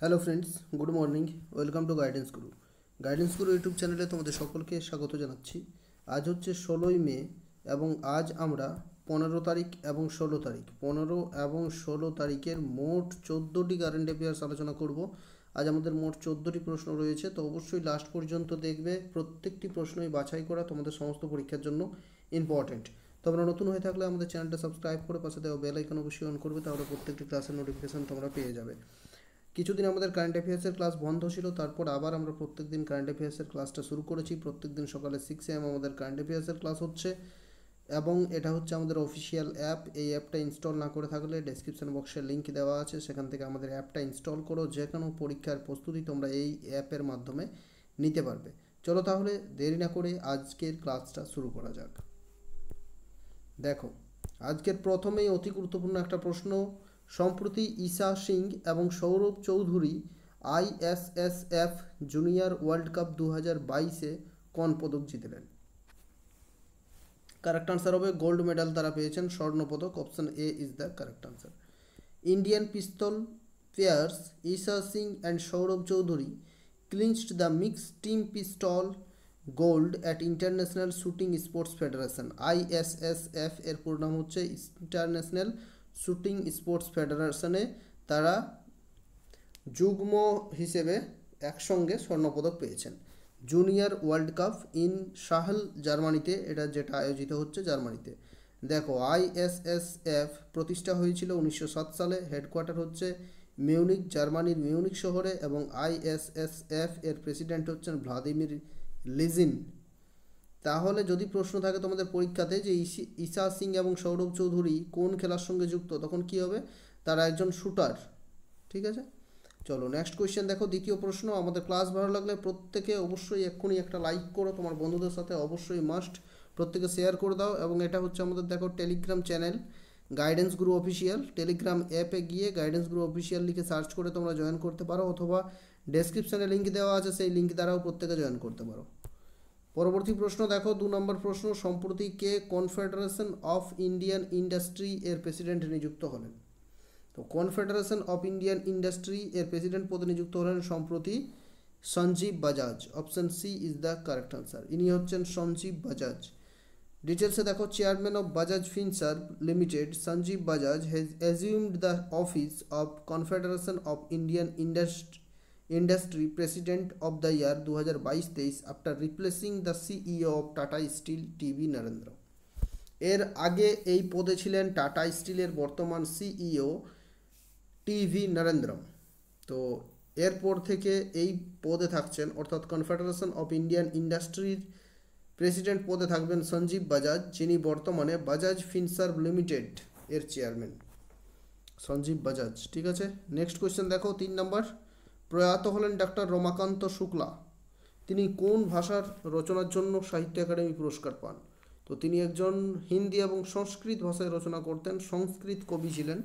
Hello friends, good morning. Welcome to guidance Guru. Guidance Guru YouTube চ্যানেলে তোমাদের সকলকে স্বাগত জানাচ্ছি। আজ হচ্ছে 16ই মে এবং আজ আমরা 15 তারিখ এবং 16 তারিখ 15 এবং 16 তারিখের মোট 14টি কারেন্ট অ্যাফেয়ার্স আলোচনা করব। আজ আমাদের মোট 14টি প্রশ্ন রয়েছে, তো অবশ্যই লাস্ট পর্যন্ত দেখবে। প্রত্যেকটি প্রশ্নই বাছাই করা তোমাদের সমস্ত পরীক্ষার জন্য ইম্পর্টেন্ট। তোমরা নতুন হয়ে থাকলে আমাদের চ্যানেলটা সাবস্ক্রাইব করে পাশে দেওয়া বেল আইকন অবশ্যই অন করবে, তাহলে প্রত্যেকটি ক্লাসের নোটিফিকেশন তোমরা পেয়ে যাবে। কিছুদিন আমাদের কারেন্ট অ্যাফেয়ার্সের ক্লাস বন্ধ ছিল, তারপর আবার আমরা প্রত্যেকদিন কারেন্ট অ্যাফেয়ার্সের ক্লাসটা শুরু করেছি। প্রত্যেকদিন সকালে 6 AM আমাদের কারেন্ট অ্যাফেয়ার্সের ক্লাস হচ্ছে এবং এটা হচ্ছে আমাদের অফিসিয়াল অ্যাপ। এই অ্যাপটা ইনস্টল না করে থাকলে ডেসক্রিপশন বক্সে লিঙ্ক দেওয়া আছে, সেখান থেকে আমাদের অ্যাপটা ইনস্টল করো। যে কোনো পরীক্ষার প্রস্তুতি তোমরা এই অ্যাপের মাধ্যমে নিতে পারবে। চলো তাহলে দেরি না করে আজকের ক্লাসটা শুরু করা যাক। দেখো, আজকের প্রথমেই অতি গুরুত্বপূর্ণ একটা প্রশ্ন। সম্প্রতি ঈশা সিং এবং Saurabh Chaudhary ISSF junior World Cup 2022-এ কোন পদক জিতলেন? কারেক্ট আনসার হবে গোল্ড মেডাল তারা পেয়েছেন, স্বর্ণপদক। Option A is the correct answer. Indian pistol pairs Esha Singh and Saurabh Chaudhary clinched the mixed team pistol gold at International Shooting Sports Federation. ISSF এর পুরো নাম হচ্ছে ইন্টারন্যাশনাল শুটিং স্পোর্টস ফেডারেশনে তারা যুগ্ম হিসেবে একসঙ্গে স্বর্ণপদক পেয়েছেন। জুনিয়র ওয়ার্ল্ড কাপ ইন শাহল, জার্মানিতে, এটা যেটা আয়োজিত হচ্ছে জার্মানিতে। দেখো, ISSF প্রতিষ্ঠা হয়েছিল 1907 সালে। হেডকোয়ার্টার হচ্ছে মিউনিক, জার্মানির মিউনিক শহরে, এবং ISSF এর প্রেসিডেন্ট হচ্ছেন ভ্লাদিমির লিজিন। তাহলে যদি প্রশ্ন থাকে তোমাদের পরীক্ষাতে যে ঈশা সিং এবং সৌরভ চৌধুরী কোন খেলার সঙ্গে যুক্ত, তখন কি হবে? তারা একজন শুটার। ঠিক আছে, চলো নেক্সট কোয়েশ্চেন দেখো। দ্বিতীয় প্রশ্ন। আমাদের ক্লাস ভালো লাগলে প্রত্যেকে অবশ্যই এক্ষুনি একটা লাইক করো, তোমার বন্ধুদের সাথে অবশ্যই মাস্ট প্রত্যেকে শেয়ার করে দাও। এবং এটা হচ্ছে আমাদের দেখো টেলিগ্রাম চ্যানেল গাইডেন্স গুরু অফিসিয়াল। টেলিগ্রাম অ্যাপে গিয়ে গাইডেন্স গুরু অফিসিয়াল লিখে সার্চ করে তোমরা জয়েন করতে পারো, অথবা ডেসক্রিপশানে লিঙ্ক দেওয়া আছে, সেই লিঙ্ক দ্বারাও প্রত্যেকে জয়েন করতে পারো। পরবর্তী প্রশ্ন দেখো, 2 নম্বর প্রশ্ন। সম্প্রতি কে কনফেডারেশন অফ ইন্ডিয়ান ইন্ডাস্ট্রি এর প্রেসিডেন্ট নিযুক্ত হলেন? তো কনফেডারেশন অফ ইন্ডিয়ান ইন্ডাস্ট্রি এর প্রেসিডেন্ট পদে নিযুক্ত হলেন সম্প্রতি Sanjiv Bajaj. Option C is the correct answer. ইনি হচ্ছেন সঞ্জীব বাজাজ। ডিটেলসে দেখো, chairman of Bajaj Finserv limited Sanjiv Bajaj has assumed the office of confederation of Indian industry president of the year 2022-23 after replacing the CEO of Tata steel T V Narendra. এর আগে এই পদে ছিলেন টাটা স্টিলের বর্তমান CEO টিভি নরেন্দ্র। তো এরপর থেকে এই পদে থাকছেন, অর্থাৎ কনফেডারেশন অফ ইন্ডিয়ান ইন্ডাস্ট্রির প্রেসিডেন্ট পদে থাকবেন সঞ্জীব বাজাজ, যিনি বর্তমানে বাজাজ ফিনসার্ভ লিমিটেড এর চেয়ারম্যান। সঞ্জীব বাজাজ। ঠিক আছে, নেক্সট কোয়েশ্চেন দেখো, 3 নম্বর। প্রয়াত হলেন ডক্টর রমাকান্ত শুক্লা। তিনি কোন ভাষার রচনার জন্য সাহিত্য একাডেমি পুরস্কার পান? তো তিনি একজন হিন্দি এবং সংস্কৃত ভাষায় রচনা করতেন, সংস্কৃত কবি ছিলেন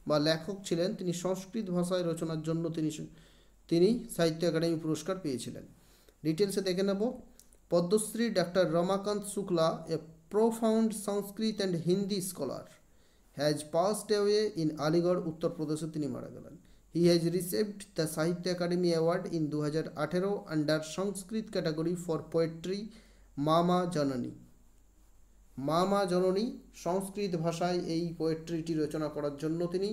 বা লেখক ছিলেন। তিনি সংস্কৃত ভাষায় রচনার জন্য তিনি সাহিত্য একাডেমি পুরস্কার পেয়েছিলেন। ডিটেলসে দেখে নেব। Padma Shri doctor Ramakant Shukla, a profound Sanskrit and Hindi scholar, has passed away in Aligarh, উত্তরপ্রদেশে তিনি মারা গেলেন। He has received the Sahitya Akademi award in 2018 under Sanskrit category for poetry Mama Janani. মামা জননী সংস্কৃত ভাষায় এই পোয়েট্রিটি রচনা করার জন্য তিনি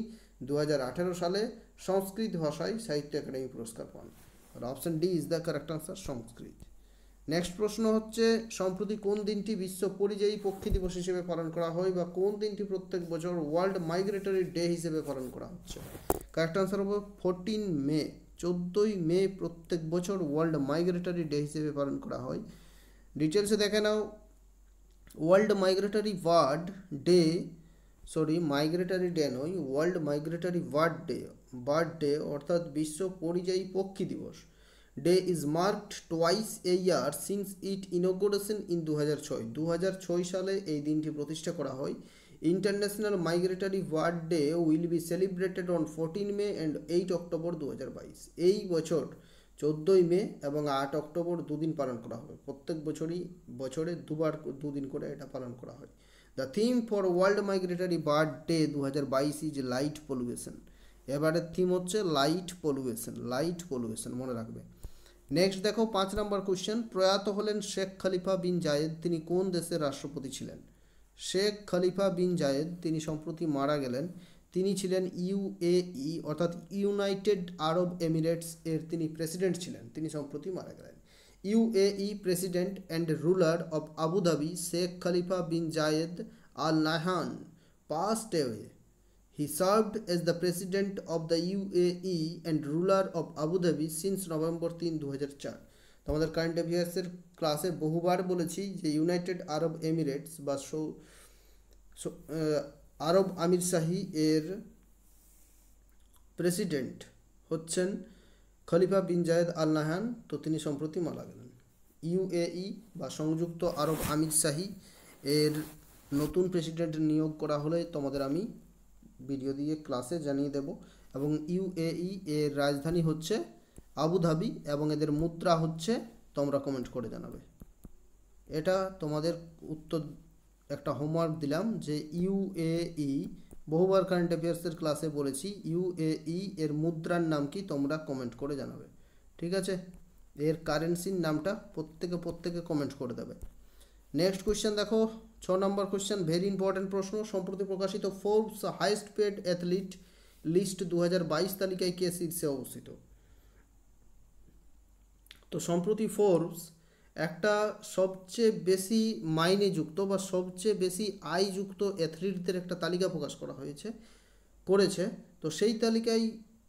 2018 সালে সংস্কৃত ভাষায় সাহিত্য একাডেমি পুরস্কার পান। আর option D is the correct answer, Sanskrit. Next প্রশ্ন হচ্ছে, সম্প্রতি কোন দিনটি বিশ্ব পরিযায়ী পক্ষী দিবস হিসেবে পালন করা হয়, বা কোন দিনটি প্রত্যেক বছর ওয়ার্ল্ড মাইগ্রেটরি ডে হিসেবে পালন করা হচ্ছে? কারেক্ট আনসার হবে 14 মে। 14ই মে প্রত্যেক বছর ওয়ার্ল্ড মাইগ্রেটরি ডে হিসেবে পালন করা হয়। ডিটেলসে দেখে নাও। World Migratory Bird Day, migratory day নয়, ওয়ার্ল্ড মাইগ্রেটরি বার্ড ডে অর্থাৎ বিশ্ব পরিযায়ী পক্ষী দিবস day is marked twice a year since it inauguration in 2006। 2006 সালে এই দিনটি প্রতিষ্ঠা করা হয়। International Migratory Bird Day will be celebrated on 14 May and 8 October 2022। এই বছর 14ই মে এবং 8 অক্টোবর দুদিন পালন করা হবে। প্রত্যেক বছরে দুদিন করে এটা পালন করা হয়। The theme for world Migratory Bird day 2022 is light pollution. এবারের থিম হচ্ছে লাইট পলিউশন মনে রাখবে। নেক্সট দেখো 5 নম্বর কোশ্চেন, প্রয়াত হলেন শেখ খলিফা বিন জায়েদ, তিনি কোন দেশের রাষ্ট্রপতি ছিলেন? শেখ খলিফা বিন জায়েদ তিনি সম্প্রতি মারা গেলেন, তিনি ছিলেন ইউএই অর্থাৎ ইউনাইটেড আরব এমিরেটস এর তিনি প্রেসিডেন্ট ছিলেন, তিনি সম্প্রতি মারা গেলেন। UAE president and ruler of Abu Dhabi Sheikh Khalifa bin Zayed Al Nahyan passed away. He served as the president of the UAE and ruler of Abu Dhabi since November 3, 2004. তো আমাদের current অ্যাফেয়ার্সের ক্লাসে বহুবার বলেছি যে United আরব Emirates বা আরব আমিরশাহী এর president হচ্ছেন খলিফা bin Zayed Al নাহয়ান, তো তিনি সম্প্রতি মারা গেলেন। ইউএই বা সংযুক্ত আরব আমিরশাহী এর নতুন প্রেসিডেন্ট নিয়োগ করা হলে তোমাদের আমি ভিডিও দিয়ে ক্লাসে জানিয়ে দেব। এবং ইউএই এর রাজধানী হচ্ছে আবু ধাবি এবং এদের মুদ্রা হচ্ছে, তোমরা কমেন্ট করে জানাবে। এটা তোমাদের উত্তর একটা হোমওয়ার্ক দিলাম যে ইউএই, বহুবার কারেন্ট অ্যাফেয়ার্সের ক্লাসে বলেছি ইউএই এর মুদ্রার নাম কি, তোমরা কমেন্ট করে জানাবে, ঠিক আছে? এর কারেন্সির নামটা প্রত্যেকে কমেন্ট করে দেবে। নেক্সট কোয়েশ্চেন দেখো 6 নম্বর কোয়েশ্চেন, ভেরি ইম্পর্টেন্ট প্রশ্ন। সম্প্রতি প্রকাশিত Forbes highest paid athlete list 2022 তালিকায় কে শীর্ষে অবস্থিত? তো সম্প্রতি ফোর্বস একটা সবচেয়ে বেশি মাইনেযুক্ত বা সবচেয়ে বেশি আয়যুক্ত অ্যাথলিটদের একটা তালিকা প্রকাশ করেছে। তো সেই তালিকায়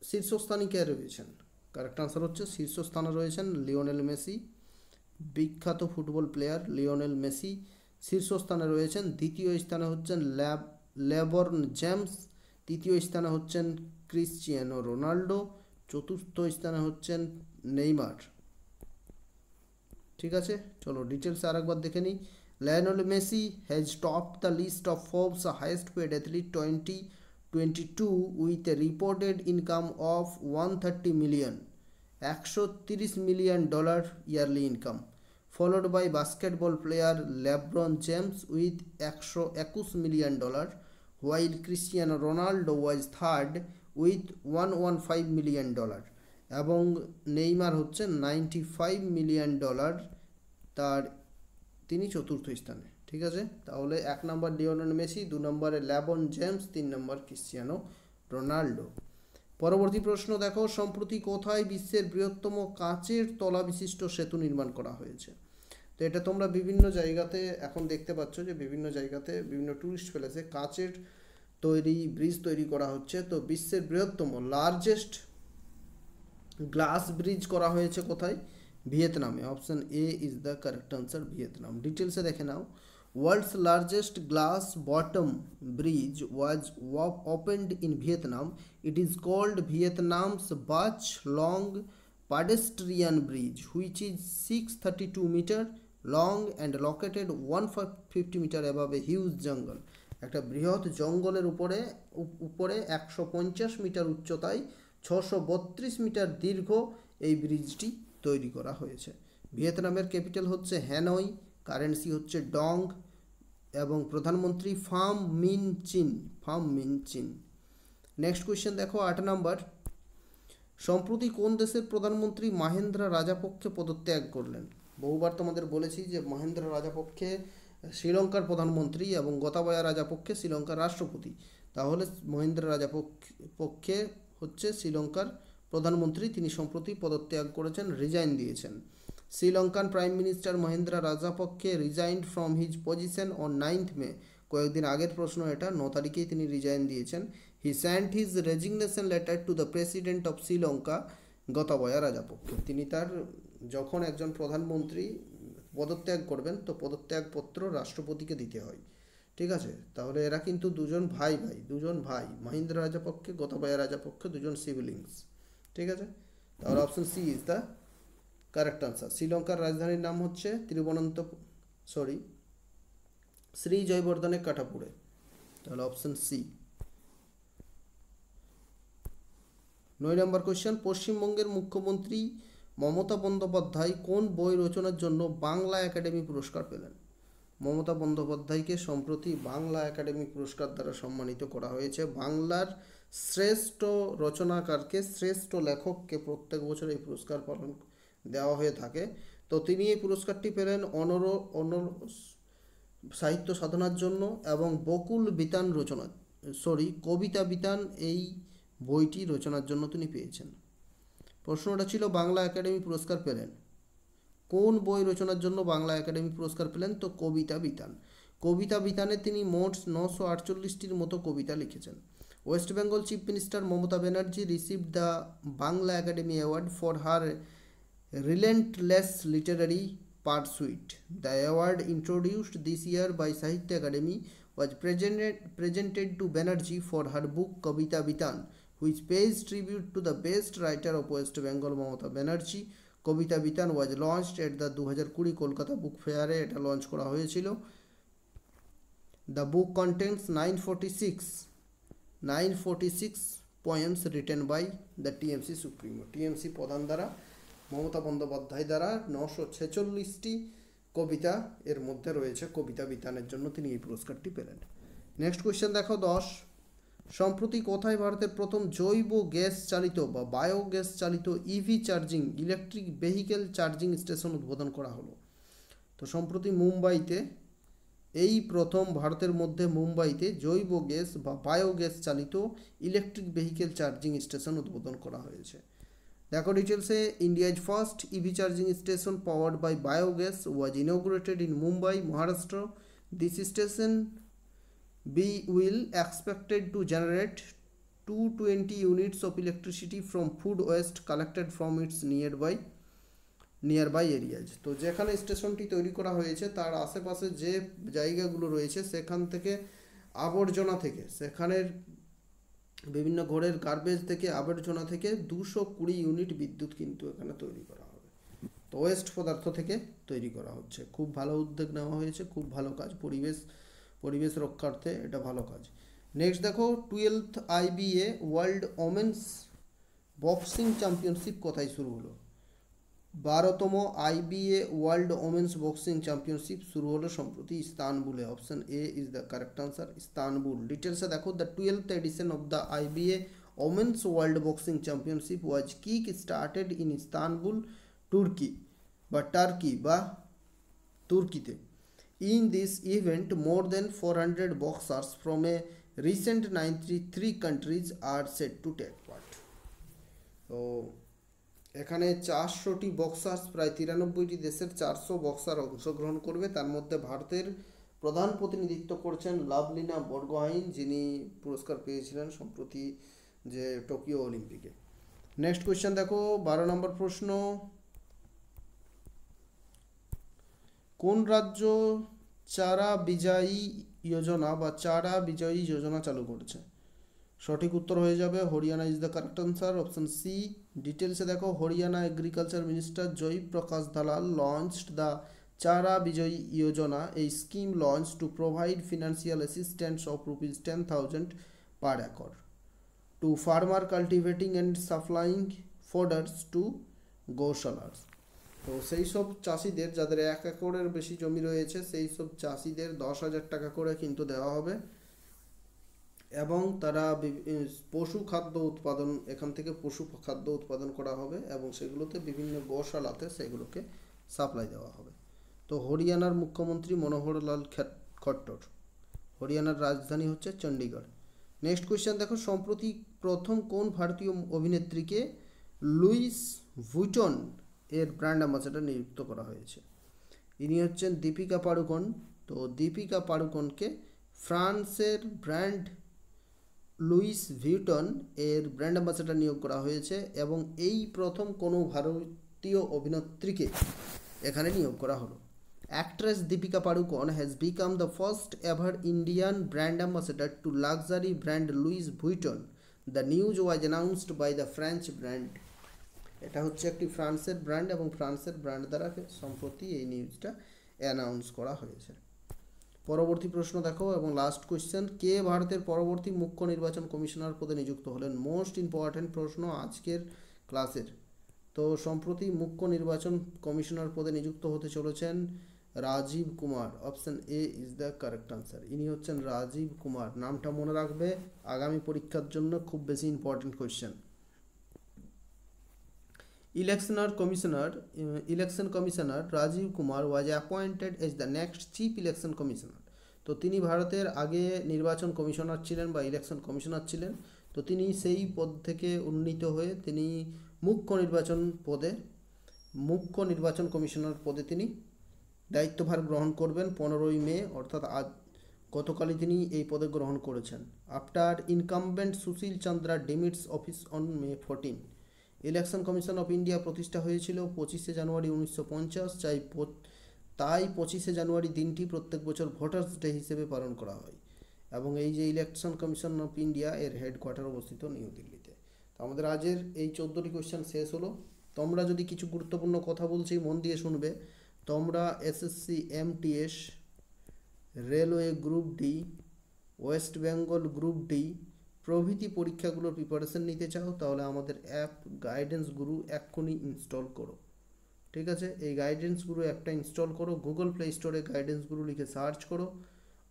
শীর্ষস্থানে কে রয়েছেন? কারেক্ট আনসার হচ্ছে শীর্ষস্থানে রয়েছেন লিওনেল মেসি, বিখ্যাত ফুটবল প্লেয়ার লিওনেল মেসি শীর্ষস্থানে রয়েছেন। দ্বিতীয় স্থানে হচ্ছেন লেবরন জেমস, তৃতীয় স্থানে হচ্ছেন ক্রিশ্চিয়ানো রোনাল্ডো, চতুর্থ স্থানে হচ্ছেন নেইমার, ঠিক আছে? চলো ডিটেলস আরেকবার দেখে নিই। Lionel Messi has topped the list of Forbes highest paid athlete 2022 with a reported income of 130 million, $130 million yearly income, followed by basketball player LeBron James with $121 million, while Cristiano Ronaldo was third with $115 million এবং Neymar হচ্ছে $95 million, তিনি চতুর্থ স্থানে, ঠিক আছে? তাহলে 1 নম্বর Lionel Messi, 2 নম্বরে LeBron James, 3 নম্বর Cristiano Ronaldo. পরবর্তী প্রশ্ন দেখো, সম্প্রতি কোথায় বিশ্বের বৃহত্তম কাচের তলা বিশিষ্ট সেতু নির্মাণ করা হয়েছে? তো এটা তোমরা বিভিন্ন জায়গাতে এখন দেখতে পাচ্ছ যে বিভিন্ন জায়গাতে বিভিন্ন টুরিস্ট প্লেসে কাচের ব্রিজ তৈরি করা হচ্ছে। তো বিশ্বের বৃহত্তম লার্জেস্ট গ্লাস ব্রিজ করা হয়েছে কোথায়? ভিয়েতনামে। Option A is the correct answer, Vietnam. ডিটেলসে দেখে নাও। World's largest glass bottom bridge was opened in Vietnam. It is called Vietnam's Bach Long Pedestrian Bridge, which is 632 meter long and located 150 meter above a huge jungle. একটা বৃহৎ জঙ্গলের উপরে 150 metre উচ্চতায় 632 metre দীর্ঘ এই ব্রিজটি তৈরি করা হয়েছে। ভিয়েতনামের ক্যাপিটাল হচ্ছে হ্যানয়, কারেন্সি হচ্ছে ডং এবং প্রধানমন্ত্রী ফাম মিন চিন। নেক্সট কোয়েশ্চেন দেখো 8 নম্বর, সম্প্রতি কোন দেশের প্রধানমন্ত্রী মহেন্দ্রা রাজাপক্ষে পদত্যাগ করলেন? বহুবার তোমাদের বলেছি যে মহেন্দ্রা রাজাপক্ষে শ্রীলঙ্কার প্রধানমন্ত্রী এবং গোতাবায়া রাজাপক্ষে শ্রীলঙ্কার রাষ্ট্রপতি। তাহলে মহেন্দ্রা রাজাপক্ষে হচ্ছে শ্রীলঙ্কার প্রধানমন্ত্রী, তিনি সম্প্রতি পদত্যাগ করেছেন, রিজাইন দিয়েছেন। Sri Lankan prime minister Mahindra Rajapaksa resigned from his position on 9th মে, কয়েকদিন আগের প্রশ্ন এটা, 9 তারিখেই তিনি রিজাইন দিয়েছেন। He sent his resignation letter to the president of Sri Lanka Gotabaya Rajapaksa. তিনি তার যখন একজন প্রধানমন্ত্রী পদত্যাগ করবেন তো পদত্যাগপত্র রাষ্ট্রপতিকে দিতে হয়, ঠিক আছে? তাহলে এরা কিন্তু দুজন ভাই, মহেন্দ্রা রাজাপক্ষে গোতাবায়া রাজাপক্ষে দুজন সিবলিংস, ঠিক আছে? তাহলে option C is the correct answer. শ্রীলঙ্কার রাজধানীর নাম হচ্ছে শ্রী জয়বর্ধনে কাটাপুরে, তাহলে অপশন সি। 9 নম্বর কোয়েশ্চেন, পশ্চিমবঙ্গের মুখ্যমন্ত্রী মমতা বন্দ্যোপাধ্যায় কোন বই রচনার জন্য বাংলা একাডেমি পুরস্কার পেলেন? মমতা বন্দ্যোপাধ্যায়কে সম্প্রতি বাংলা একাডেমি পুরস্কার দ্বারা সম্মানিত করা হয়েছে। বাংলার শ্রেষ্ঠ রচনাকারকে, শ্রেষ্ঠ লেখককে প্রত্যেক বছর এই পুরস্কার পালন দেওয়া হয়ে থাকে। তো তিনি এই পুরস্কারটি পেলেন অনর সাহিত্য সাধনার জন্য এবং বকুল বিতান কবিতা বিতান এই বইটি রচনার জন্য তিনি পেয়েছেন। প্রশ্নটা ছিল বাংলা একাডেমি পুরস্কার পেলেন কোন বই রচনার জন্য বাংলা একাডেমি পুরস্কার পেলেন? তো কবিতা বিতান। কবিতা বিতানে তিনি মোট 948টির মতো কবিতা লিখেছেন। West Bengal chief minister Mamata Banerjee received the Bangla academy award for her relentless literary pursuit. The award introduced this year by Sahitya Academy was presented to Banerjee for her book Kavita Bitan, which pays tribute to the best writer of West Bengal, Mamata Banerjee. Kavita Bitan was launched at the 2020 Kolkata Book Fair. এটা launch করা হয়েছিল। The book contains 946 poems written by the TMC Supremo. TMC প্রধান দ্বারা মমতা বন্দ্যোপাধ্যায় দ্বারা 946টি কবিতা এর মধ্যে রয়েছে। কবিতা বিতানের জন্য তিনি এই পুরস্কারটি পেলেন। নেক্সট কোয়েশ্চেন দেখো 10। সম্প্রতি কোথায় ভারতের প্রথম জৈব গ্যাস চালিত বা বায়োগ্যাস চালিত EV charging electric vehicle charging station উদ্বোধন করা হলো? তো সম্প্রতি মুম্বাইতে এই প্রথম ভারতের মধ্যে মুম্বাইতে জৈব গ্যাস বা বায়োগ্যাস চালিত ইলেকট্রিক ভেহিকেল চার্জিং স্টেশন উদ্বোধন করা হয়েছে। দেখো ডিটেলসে, India's first EV charging station powered by biogas was inaugurated in Mumbai, Maharashtra. This station will expected to generate 220 units of electricity from food waste collected from its nearby areas. তো যেখানে স্টেশনটি তৈরি করা হয়েছে তার আশেপাশে যে জায়গাগুলো রয়েছে সেখান থেকে আবর্জনা থেকে, সেখানের বিভিন্ন ঘরের গার্বেজ থেকে, আবর্জনা থেকে 220 ইউনিট বিদ্যুৎ কিন্তু এখানে তৈরি করা হবে। তো ওয়েস্ট পদার্থ থেকে তৈরি করা হচ্ছে। খুব ভালো উদ্যোগ নেওয়া হয়েছে, খুব ভালো কাজ, পরিবেশ রক্ষার্থে এটা ভালো কাজ। নেক্সট দেখো 12th IBA World Women's Boxing Championship কোথায় শুরু হলো? 12তম IBA World Women's Boxing Championship শুরু হলো সম্প্রতি ইস্তানবুলে। Option A is the correct answer, Istanbul. ডিটেলসে দেখো, the 12th edition of the IBA Women's World Boxing Championship was kick started in Istanbul, Turkey বা তুর্কিতে। In this event, more than 400 boxers from a recent 93 countries are set to take part. তো এখানে 400টি বক্সার্স, প্রায় 93টি দেশের 400 boxer অংশগ্রহণ করবে। তার মধ্যে ভারতের প্রধান প্রতিনিধিত্ব করছেন লাভলিনা বরগোহাইন, যিনি পুরস্কার পেয়েছিলেন সম্প্রতি যে টোকিও অলিম্পিকে। নেক্সট কোয়েশ্চেন দেখো 12 নম্বর প্রশ্ন, কোন রাজ্য চারা বিজয়ী যোজনা চালু করেছে? সঠিক উত্তর হয়ে যাবে Haryana is the correct answer, option C. ডিটেলসে দেখো, Haryana agriculture minister Jai Prakash Dalal launched the চারা বিজয়ী যোজনা, a scheme launched to provide financial assistance of ₹10,000 per acre to farmer cultivating and supplying fodders to goshalas. তো সেই সব চাষিদের যাদের 1 একরের বেশি জমি রয়েছে সেই সব চাষিদের 10,000 টাকা করে কিন্তু দেওয়া হবে এবং তারা পশু খাদ্য উৎপাদন, এখান থেকে পশু খাদ্য উৎপাদন করা হবে এবং সেগুলোতে বিভিন্ন গোশালাতে সেগুলোকে সাপ্লাই দেওয়া হবে। তো হরিয়ানার মুখ্যমন্ত্রী মনোহর লাল খট্টর, হরিয়ানার রাজধানী হচ্ছে চণ্ডীগড়। নেক্সট কোয়েশ্চেন দেখো, সম্প্রতি প্রথম কোন ভারতীয় অভিনেত্রীকে লুইস ভুইটন এর ব্র্যান্ড অ্যাম্বাসেডর নিযুক্ত করা হয়েছে? ইনি হচ্ছেন দীপিকা পাড়ুকোন। তো দীপিকা পাড়ুকোনকে ফ্রান্সের ব্র্যান্ড লুইস ভিউটন এর ব্র্যান্ড অ্যাম্বাসেডর নিয়োগ করা হয়েছে এবং এই প্রথম কোনো ভারতীয় অভিনেত্রীকে এখানে নিয়োগ করা হলো। Actress Deepika Padukone has become the first ever Indian brand ambassador to luxury brand Louis Vuitton. The news was announced by the French brand. এটা হচ্ছে একটি ফ্রান্সের ব্র্যান্ড এবং ফ্রান্সের ব্র্যান্ড দ্বারা সম্প্রতি এই নিউজটা অ্যানাউন্স করা হয়েছে। পরবর্তী প্রশ্ন দেখো এবং লাস্ট কোয়েশ্চেন, কে ভারতের পরবর্তী মুখ্য নির্বাচন কমিশনার পদে নিযুক্ত হলেন? মোস্ট ইম্পর্ট্যান্ট প্রশ্ন আজকের ক্লাসের। তো সম্প্রতি মুখ্য নির্বাচন কমিশনার পদে নিযুক্ত হতে চলেছেন Rajiv Kumar, option A is the correct answer. ইনি হচ্ছেন রাজীব কুমার, নামটা মনে রাখবে, আগামী পরীক্ষার জন্য খুব বেশি important question. Election commissioner Rajiv Kumar was appointed as the next chief election commissioner. তো তিনি ভারতের আগে নির্বাচন কমিশনার ছিলেন বা ইলেকশন কমিশনার ছিলেন। তো তিনি সেই পদ থেকে উন্নীত হয়ে তিনি মুখ্য নির্বাচন কমিশনার পদে তিনি দায়িত্বভার গ্রহণ করবেন 15ই মে, অর্থাৎ আজ গতকালই তিনি এই পদে গ্রহণ করেছেন। After incumbent Sushil Chandra demits office on May 14। Election Commission of India প্রতিষ্ঠা হয়েছিল 25শে জানুয়ারি 1950। তাই 25শে জানুয়ারি দিনটি প্রত্যেক বছর ভোটার্স ডে হিসেবে পালন করা হয়। এবং এই যে ইলেকশন কমিশন অফ ইন্ডিয়া এর হেডকোয়ার্টার অবস্থিত নিউ দিল্লিতে। তো আমাদের আজের এই 14টি কোয়েশ্চেন শেষ হলো। তোমরা যদি কিছু গুরুত্বপূর্ণ কথা বলছি মন দিয়ে শুনবে। তোমরা SSC MTS, railway group D, West Bengal group D প্রভৃতি পরীক্ষাগুলোর প্রিপারেশন নিতে চাও তাহলে আমাদের অ্যাপ গাইডেন্স গুরু এক্ষুনি ইনস্টল করো। ঠিক আছে, এই গাইডেন্স গুরু অ্যাপটা ইনস্টল করো, গুগল প্লে স্টোরে গাইডেন্স গুরু লিখে সার্চ করো,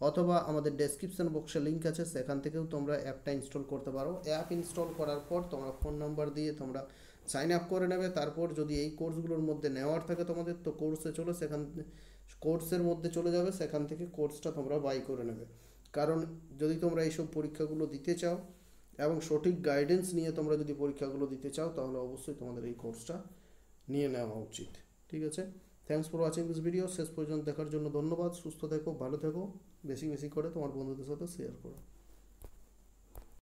অথবা আমাদের ডেসক্রিপশন বক্সে লিঙ্ক আছে, সেখান থেকেও তোমরা অ্যাপটা ইনস্টল করতে পারো। অ্যাপ ইনস্টল করার পর তোমরা ফোন নাম্বার দিয়ে তোমরা সাইন আপ করে নেবে। তারপর যদি এই কোর্সগুলোর মধ্যে নেওয়ার থাকে তোমাদের, তো কোর্সের মধ্যে চলে যাবে, সেখান থেকে কোর্সটা তোমরা বাই করে নেবে। কারণ যদি তোমরা এইসব পরীক্ষাগুলো দিতে চাও এবং সঠিক গাইডেন্স নিয়ে তোমরা যদি পরীক্ষাগুলো দিতে চাও তাহলে অবশ্যই তোমাদের এই কোর্সটা নিয়ে নেওয়া উচিত। ঠিক আছে, thanks for watching this video. শেষ পর্যন্ত দেখার জন্য ধন্যবাদ। সুস্থ থেকো, ভালো থেকো, বেশি বেশি করে তোমার বন্ধুদের সাথে শেয়ার করো।